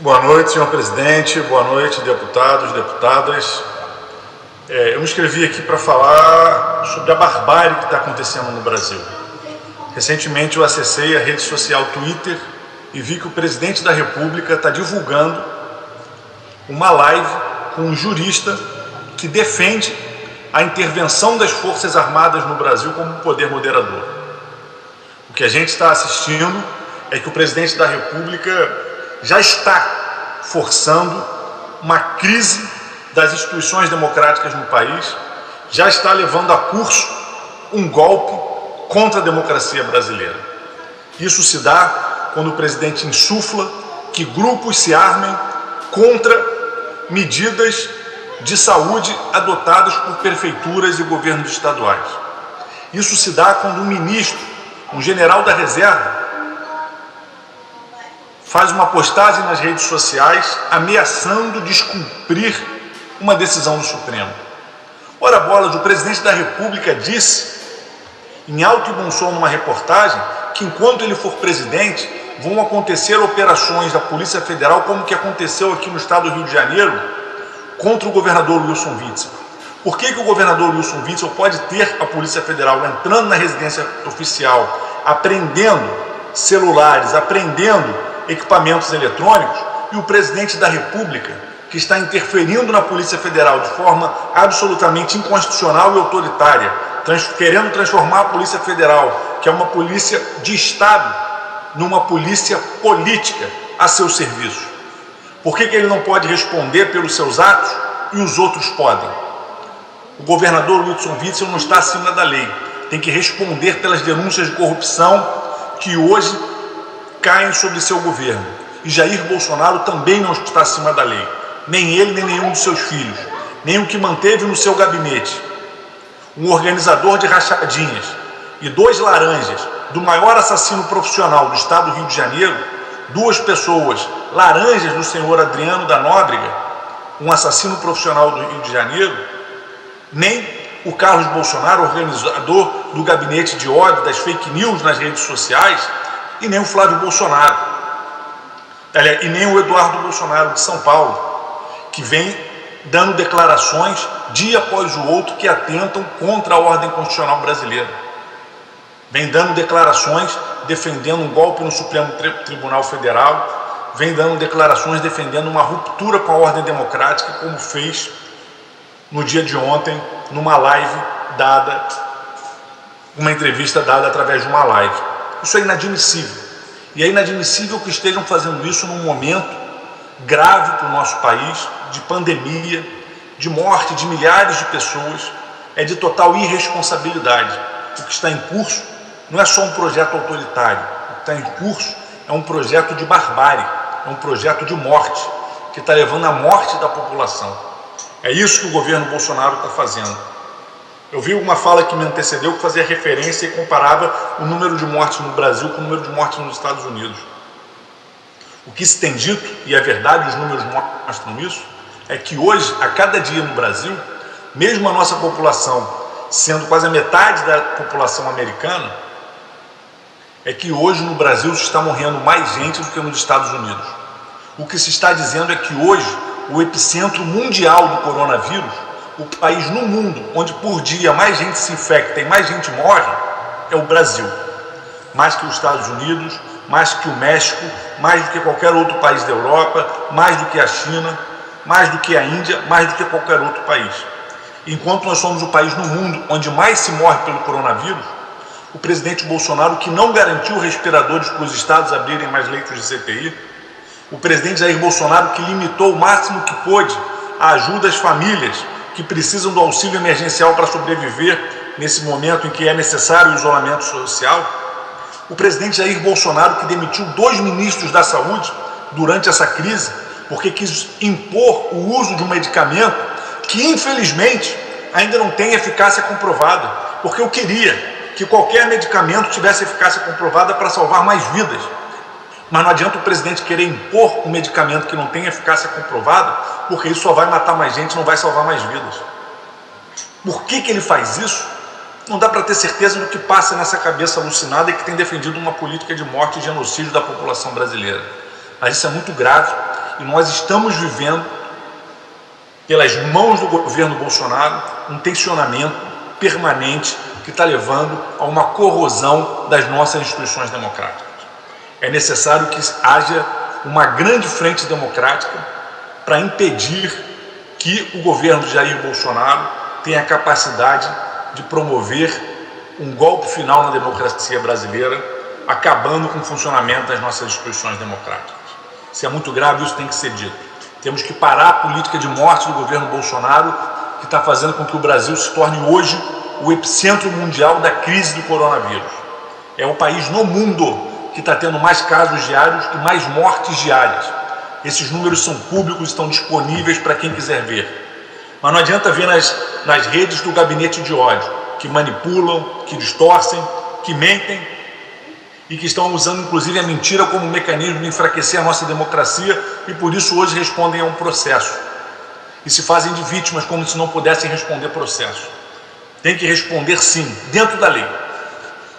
Boa noite, senhor presidente. Boa noite, deputados, deputadas. Eu me inscrevi aqui para falar sobre a barbárie que está acontecendo no Brasil. Recentemente eu acessei a rede social Twitter e vi que o presidente da República está divulgando uma live com um jurista que defende a intervenção das Forças Armadas no Brasil como poder moderador. O que a gente está assistindo é que o presidente da República já está forçando uma crise das instituições democráticas no país, já está levando a curso um golpe contra a democracia brasileira. Isso se dá quando o presidente insufla que grupos se armem contra medidas de saúde adotadas por prefeituras e governos estaduais. Isso se dá quando um ministro, um general da reserva, faz uma postagem nas redes sociais ameaçando descumprir uma decisão do Supremo. Ora bolas, o presidente da República disse, em alto e bom som numa reportagem, que enquanto ele for presidente, vão acontecer operações da Polícia Federal, como que aconteceu aqui no estado do Rio de Janeiro, contra o governador Wilson Witzel. Por que o governador Wilson Witzel pode ter a Polícia Federal entrando na residência oficial, apreendendo celulares, apreendendo equipamentos eletrônicos, e o presidente da República, que está interferindo na Polícia Federal de forma absolutamente inconstitucional e autoritária, querendo transformar a Polícia Federal, que é uma polícia de Estado, numa polícia política a seu serviço? Por que ele não pode responder pelos seus atos e os outros podem? O governador Wilson Witzel não está acima da lei, tem que responder pelas denúncias de corrupção que hoje caem sobre seu governo. E Jair Bolsonaro também não está acima da lei, nem ele, nem nenhum dos seus filhos, nem o que manteve no seu gabinete um organizador de rachadinhas e 2 laranjas do maior assassino profissional do estado do Rio de Janeiro, 2 pessoas laranjas do senhor Adriano da Nóbrega, um assassino profissional do Rio de Janeiro, nem o Carlos Bolsonaro, organizador do gabinete de ódio, das fake news nas redes sociais, e nem o Flávio Bolsonaro, e nem o Eduardo Bolsonaro de São Paulo, que vem dando declarações dia após o outro que atentam contra a ordem constitucional brasileira. Vem dando declarações defendendo um golpe no Supremo Tribunal Federal, vem dando declarações defendendo uma ruptura com a ordem democrática, como fez no dia de ontem, numa live dada, uma entrevista dada através de uma live. Isso é inadmissível. E é inadmissível que estejam fazendo isso num momento grave para o nosso país, de pandemia, de morte de milhares de pessoas. É de total irresponsabilidade. O que está em curso não é só um projeto autoritário. O que está em curso é um projeto de barbárie, é um projeto de morte, que está levando à morte da população. É isso que o governo Bolsonaro está fazendo. Eu vi uma fala que me antecedeu que fazia referência e comparava o número de mortes no Brasil com o número de mortes nos Estados Unidos. O que se tem dito, e é verdade, os números mostram isso, é que hoje, a cada dia no Brasil, mesmo a nossa população sendo quase a metade da população americana, é que hoje no Brasil está morrendo mais gente do que nos Estados Unidos. O que se está dizendo é que hoje o epicentro mundial do coronavírus, o país no mundo onde por dia mais gente se infecta e mais gente morre, é o Brasil. Mais que os Estados Unidos, mais que o México, mais do que qualquer outro país da Europa, mais do que a China, mais do que a Índia, mais do que qualquer outro país. Enquanto nós somos o país no mundo onde mais se morre pelo coronavírus, o presidente Bolsonaro, que não garantiu respiradores para os estados abrirem mais leitos de CTI, o presidente Jair Bolsonaro, que limitou o máximo que pôde a ajuda às famílias que precisam do auxílio emergencial para sobreviver nesse momento em que é necessário o isolamento social, o presidente Jair Bolsonaro, que demitiu 2 ministros da saúde durante essa crise, porque quis impor o uso de um medicamento que, infelizmente, ainda não tem eficácia comprovada, porque eu queria que qualquer medicamento tivesse eficácia comprovada para salvar mais vidas. Mas não adianta o presidente querer impor um medicamento que não tem eficácia comprovada, porque isso só vai matar mais gente, não vai salvar mais vidas. Por que ele faz isso? Não dá para ter certeza do que passa nessa cabeça alucinada e que tem defendido uma política de morte e genocídio da população brasileira. Mas isso é muito grave e nós estamos vivendo, pelas mãos do governo Bolsonaro, um tensionamento permanente que está levando a uma corrosão das nossas instituições democráticas. É necessário que haja uma grande frente democrática para impedir que o governo de Jair Bolsonaro tenha a capacidade de promover um golpe final na democracia brasileira, acabando com o funcionamento das nossas instituições democráticas. Se é muito grave, isso tem que ser dito. Temos que parar a política de morte do governo Bolsonaro, que está fazendo com que o Brasil se torne hoje o epicentro mundial da crise do coronavírus. É o país no mundo que está tendo mais casos diários e mais mortes diárias. Esses números são públicos, estão disponíveis para quem quiser ver. Mas não adianta ver nas redes do gabinete de ódio, que manipulam, que distorcem, que mentem e que estão usando inclusive a mentira como mecanismo de enfraquecer a nossa democracia e por isso hoje respondem a um processo. E se fazem de vítimas como se não pudessem responder processo. Tem que responder sim, dentro da lei.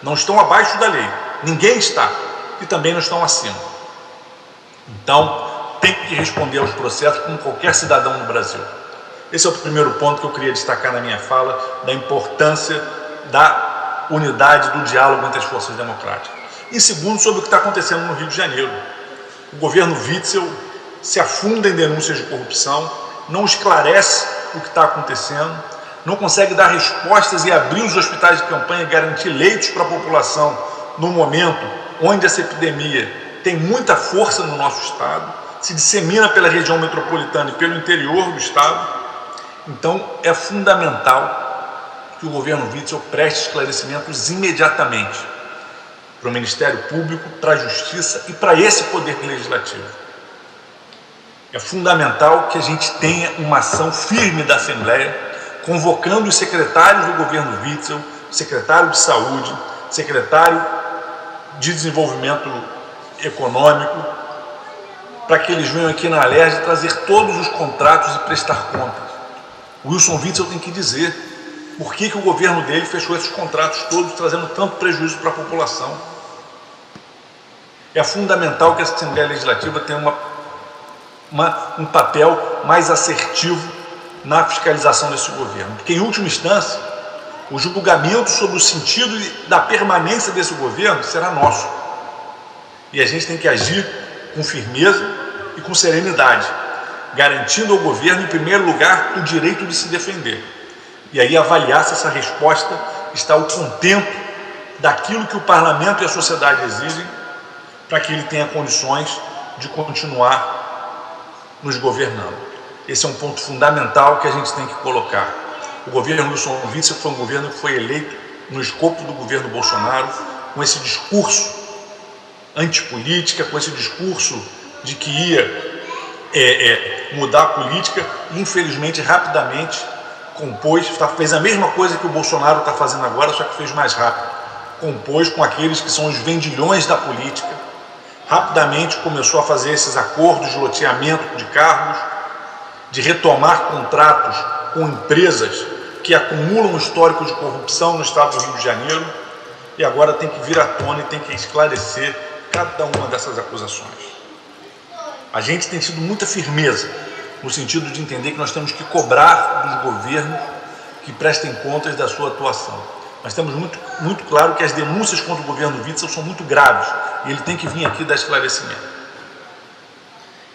Não estão abaixo da lei. Ninguém está. E também não estão acima. Então, tem que responder aos processos como qualquer cidadão no Brasil. Esse é o primeiro ponto que eu queria destacar na minha fala, da importância da unidade, do diálogo entre as forças democráticas. E segundo, sobre o que está acontecendo no Rio de Janeiro. O governo Witzel se afunda em denúncias de corrupção, não esclarece o que está acontecendo, não consegue dar respostas e abrir os hospitais de campanha e garantir leitos para a população no momento onde essa epidemia tem muita força no nosso estado, se dissemina pela região metropolitana e pelo interior do estado. Então é fundamental que o governo Witzel preste esclarecimentos imediatamente para o Ministério Público, para a Justiça e para esse Poder Legislativo. É fundamental que a gente tenha uma ação firme da Assembleia, convocando os secretários do governo Witzel, secretário de Saúde, secretário de Desenvolvimento Econômico, para que eles venham aqui na Alerj trazer todos os contratos e prestar contas. O Wilson Witzel tem que dizer por que o governo dele fechou esses contratos todos, trazendo tanto prejuízo para a população. É fundamental que a Assembleia Legislativa tenha um papel mais assertivo na fiscalização desse governo, porque em última instância o julgamento sobre o sentido da permanência desse governo será nosso, e a gente tem que agir com firmeza e com serenidade, garantindo ao governo, em primeiro lugar, o direito de se defender, e aí avaliar se essa resposta está ao contento daquilo que o parlamento e a sociedade exigem, para que ele tenha condições de continuar nos governando. Esse é um ponto fundamental que a gente tem que colocar. O governo Wilson Witzel foi um governo que foi eleito no escopo do governo Bolsonaro, com esse discurso antipolítica, com esse discurso de que ia mudar a política, e infelizmente rapidamente fez a mesma coisa que o Bolsonaro está fazendo agora, só que fez mais rápido. Compôs com aqueles que são os vendilhões da política, rapidamente começou a fazer esses acordos de loteamento de cargos, de retomar contratos com empresas que acumulam histórico de corrupção no estado do Rio de Janeiro, e agora tem que vir à tona e tem que esclarecer cada uma dessas acusações. A gente tem tido muita firmeza no sentido de entender que nós temos que cobrar dos governos que prestem contas da sua atuação. Mas temos muito claro que as denúncias contra o governo Witzel são muito graves e ele tem que vir aqui dar esclarecimento.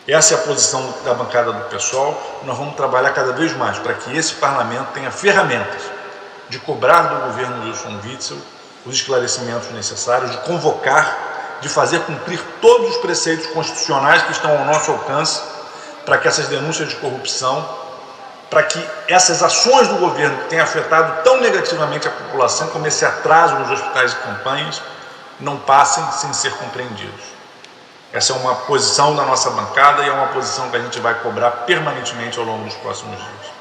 Essa é a posição da bancada do PSOL. Nós vamos trabalhar cada vez mais para que esse parlamento tenha ferramentas de cobrar do governo Wilson Witzel os esclarecimentos necessários, de convocar, de fazer cumprir todos os preceitos constitucionais que estão ao nosso alcance para que essas denúncias de corrupção, para que essas ações do governo que têm afetado tão negativamente a população, como esse atraso nos hospitais de campanhas, não passem sem ser compreendidos. Essa é uma posição da nossa bancada e é uma posição que a gente vai cobrar permanentemente ao longo dos próximos dias.